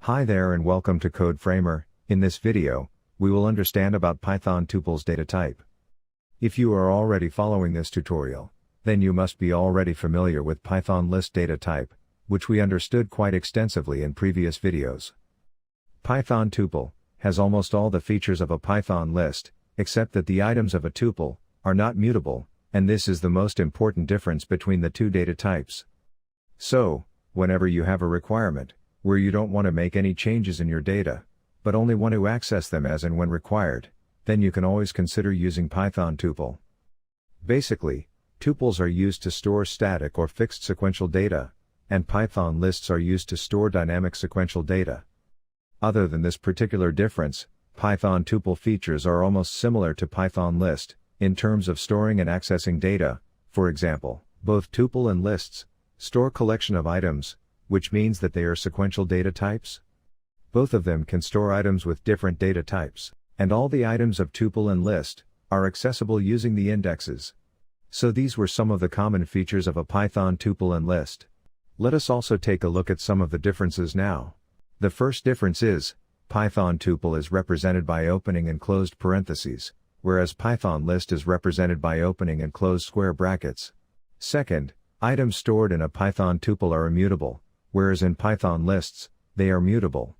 Hi there and welcome to Code Framer. In this video, we will understand about Python tuples data type. If you are already following this tutorial, then you must be already familiar with Python list data type, which we understood quite extensively in previous videos. Python tuple has almost all the features of a Python list, except that the items of a tuple are not mutable, and this is the most important difference between the two data types. So, whenever you have a requirement, where you don't want to make any changes in your data, but only want to access them as and when required, then you can always consider using Python tuple. Basically, tuples are used to store static or fixed sequential data, and Python lists are used to store dynamic sequential data. Other than this particular difference, Python tuple features are almost similar to Python list, in terms of storing and accessing data. For example, both tuple and lists store collection of items, which means that they are sequential data types. Both of them can store items with different data types, and all the items of tuple and list are accessible using the indexes. So these were some of the common features of a Python tuple and list. Let us also take a look at some of the differences now. The first difference is, Python tuple is represented by opening and closed parentheses, whereas Python list is represented by opening and closed square brackets. Second, items stored in a Python tuple are immutable, whereas in Python lists, they are mutable.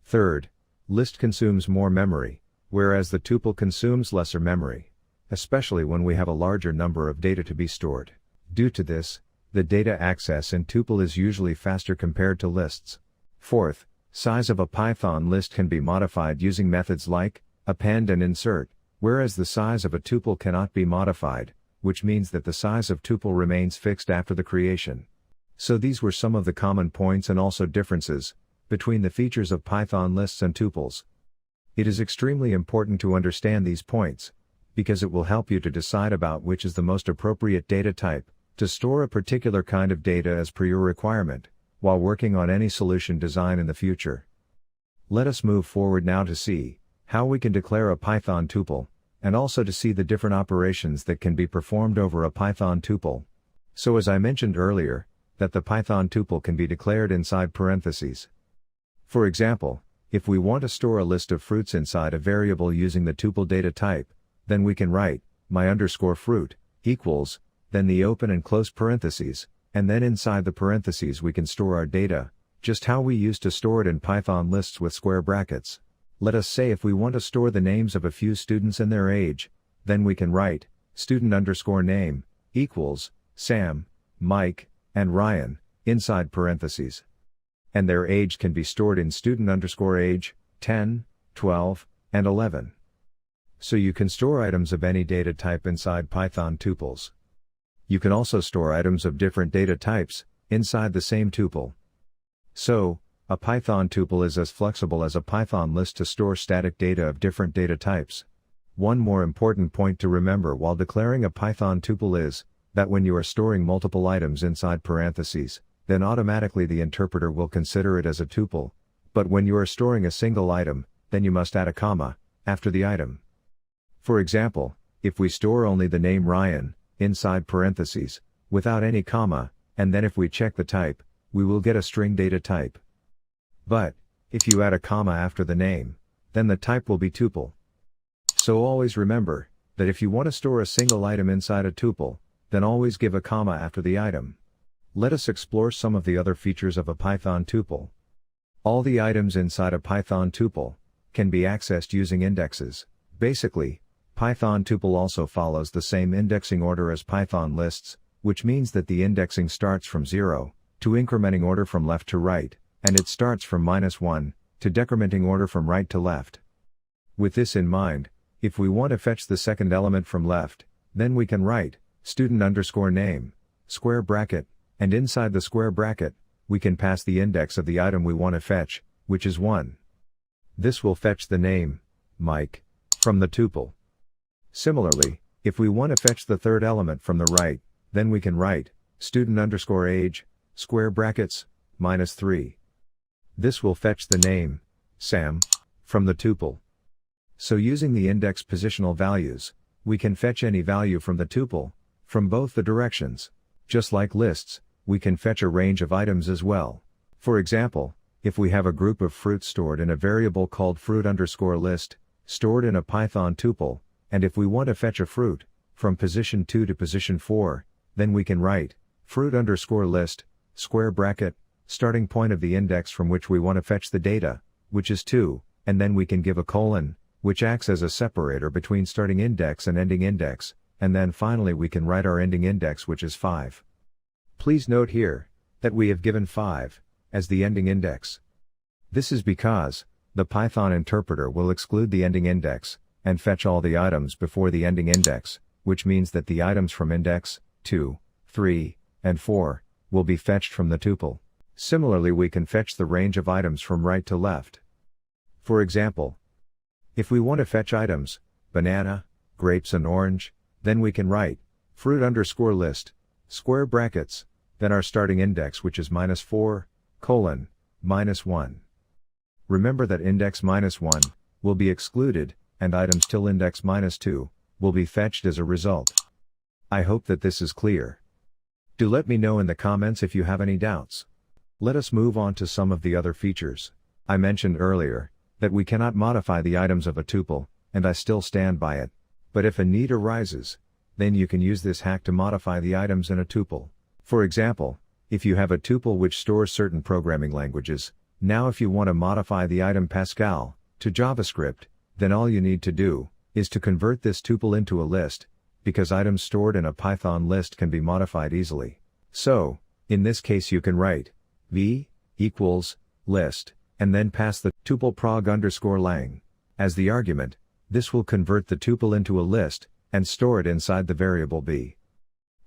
Third, list consumes more memory, whereas the tuple consumes lesser memory, especially when we have a larger number of data to be stored. Due to this, the data access in tuple is usually faster compared to lists. Fourth, size of a Python list can be modified using methods like append and insert, whereas the size of a tuple cannot be modified, which means that the size of tuple remains fixed after the creation. So these were some of the common points and also differences between the features of Python lists and tuples. It is extremely important to understand these points, because it will help you to decide about which is the most appropriate data type to store a particular kind of data as per your requirement, while working on any solution design in the future. Let us move forward now to see how we can declare a Python tuple, and also to see the different operations that can be performed over a Python tuple. So as I mentioned earlier, that the Python tuple can be declared inside parentheses. For example, if we want to store a list of fruits inside a variable using the tuple data type, then we can write my_fruit equals, then the open and close parentheses, and then inside the parentheses we can store our data, just how we used to store it in Python lists with square brackets. Let us say if we want to store the names of a few students and their age, then we can write student_name equals Sam, Mike, and Ryan, inside parentheses. And their age can be stored in student_age, 10, 12, and 11. So you can store items of any data type inside Python tuples. You can also store items of different data types inside the same tuple. So, a Python tuple is as flexible as a Python list to store static data of different data types. One more important point to remember while declaring a Python tuple is that when you are storing multiple items inside parentheses, then automatically the interpreter will consider it as a tuple, but when you are storing a single item, then you must add a comma after the item. For example, if we store only the name Ryan inside parentheses, without any comma, and then if we check the type, we will get a string data type. But, if you add a comma after the name, then the type will be tuple. So always remember, that if you want to store a single item inside a tuple, then always give a comma after the item. Let us explore some of the other features of a Python tuple. All the items inside a Python tuple can be accessed using indexes. Basically, Python tuple also follows the same indexing order as Python lists, which means that the indexing starts from 0, to incrementing order from left to right, and it starts from -1, to decrementing order from right to left. With this in mind, if we want to fetch the second element from left, then we can write student_name, square bracket, and inside the square bracket, we can pass the index of the item we want to fetch, which is 1. This will fetch the name, Mike, from the tuple. Similarly, if we want to fetch the third element from the right, then we can write student_age, square brackets, -3. This will fetch the name, Sam, from the tuple. So using the index positional values, we can fetch any value from the tuple, from both the directions. Just like lists, we can fetch a range of items as well. For example, if we have a group of fruits stored in a variable called fruit_list, stored in a Python tuple, and if we want to fetch a fruit, from position 2 to position 4, then we can write, fruit_list, square bracket, starting point of the index from which we want to fetch the data, which is 2, and then we can give a colon, which acts as a separator between starting index and ending index, and then finally we can write our ending index, which is 5. Please note here, that we have given 5, as the ending index. This is because, the Python interpreter will exclude the ending index, and fetch all the items before the ending index, which means that the items from index 2, 3, and 4, will be fetched from the tuple. Similarly, we can fetch the range of items from right to left. For example, if we want to fetch items, banana, grapes and orange, then we can write, fruit_list, square brackets, then our starting index, which is -4, colon, -1. Remember that index -1, will be excluded, and items till index -2, will be fetched as a result. I hope that this is clear. Do let me know in the comments if you have any doubts. Let us move on to some of the other features. I mentioned earlier, that we cannot modify the items of a tuple, and I still stand by it. But if a need arises, then you can use this hack to modify the items in a tuple. For example, if you have a tuple which stores certain programming languages, now if you want to modify the item Pascal, to JavaScript, then all you need to do, is to convert this tuple into a list, because items stored in a Python list can be modified easily. So, in this case you can write, v equals, list, and then pass the tuple prog_lang as the argument. This will convert the tuple into a list, and store it inside the variable b.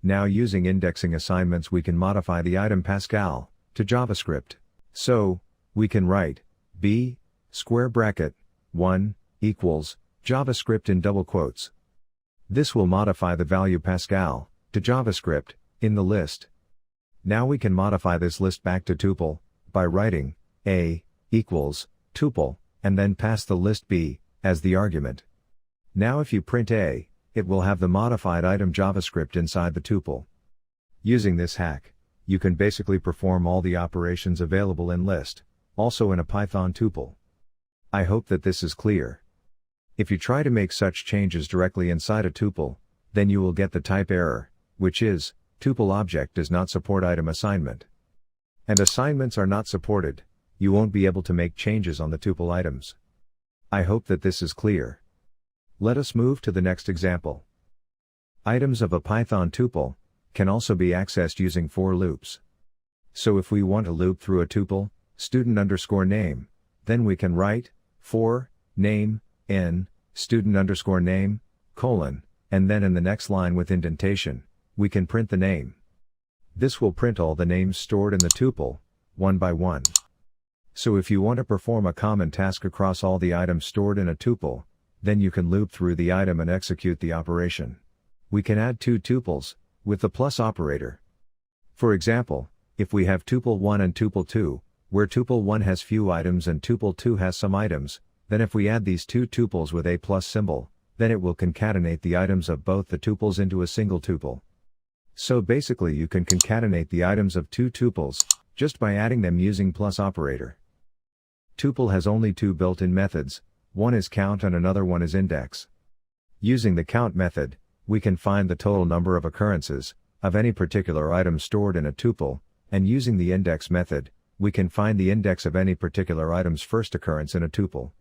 Now using indexing assignments we can modify the item Pascal, to JavaScript. So, we can write, b, square bracket, 1, equals, JavaScript in double quotes. This will modify the value Pascal, to JavaScript, in the list. Now we can modify this list back to tuple, by writing, a, equals, tuple, and then pass the list b, as the argument. Now if you print a, it will have the modified item JavaScript inside the tuple. Using this hack, you can basically perform all the operations available in list, also in a Python tuple. I hope that this is clear. If you try to make such changes directly inside a tuple, then you will get the type error, which is, tuple object does not support item assignment. And assignments are not supported, you won't be able to make changes on the tuple items. I hope that this is clear. Let us move to the next example. Items of a Python tuple can also be accessed using for loops. So if we want to loop through a tuple, student_name, then we can write, for, name, n, student_name, colon, and then in the next line with indentation, we can print the name. This will print all the names stored in the tuple, one by one. So if you want to perform a common task across all the items stored in a tuple, then you can loop through the item and execute the operation. We can add two tuples, with the plus operator. For example, if we have tuple 1 and tuple 2, where tuple 1 has few items and tuple 2 has some items, then if we add these two tuples with a plus symbol, then it will concatenate the items of both the tuples into a single tuple. So basically you can concatenate the items of two tuples, just by adding them using plus operator. Tuple has only two built-in methods, one is count and another one is index. Using the count method, we can find the total number of occurrences, of any particular item stored in a tuple, and using the index method, we can find the index of any particular item's first occurrence in a tuple.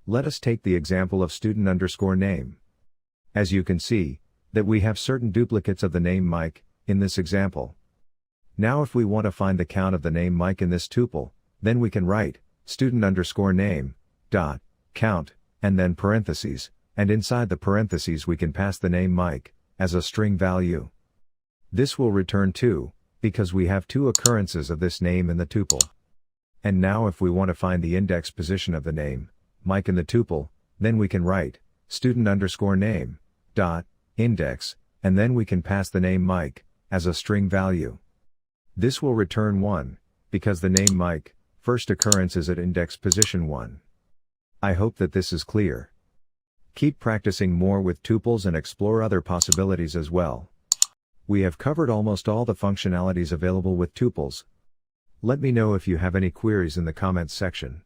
Let us take the example of student_name. As you can see, that we have certain duplicates of the name Mike, in this example. Now if we want to find the count of the name Mike in this tuple, then we can write, student_name, dot, count, and then parentheses, and inside the parentheses we can pass the name Mike, as a string value. This will return 2, because we have two occurrences of this name in the tuple. And now if we want to find the index position of the name, Mike in the tuple, then we can write, student_name, dot, index, and then we can pass the name Mike, as a string value. This will return 1, because the name Mike, first occurrence is at index position 1. I hope that this is clear. Keep practicing more with tuples and explore other possibilities as well. We have covered almost all the functionalities available with tuples. Let me know if you have any queries in the comments section.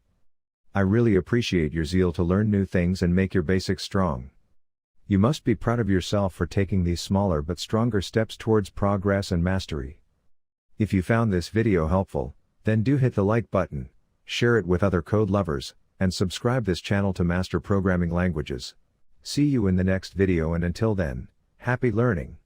I really appreciate your zeal to learn new things and make your basics strong. You must be proud of yourself for taking these smaller but stronger steps towards progress and mastery. If you found this video helpful, then do hit the like button, share it with other code lovers, and subscribe this channel to master programming languages. See you in the next video, and until then, happy learning!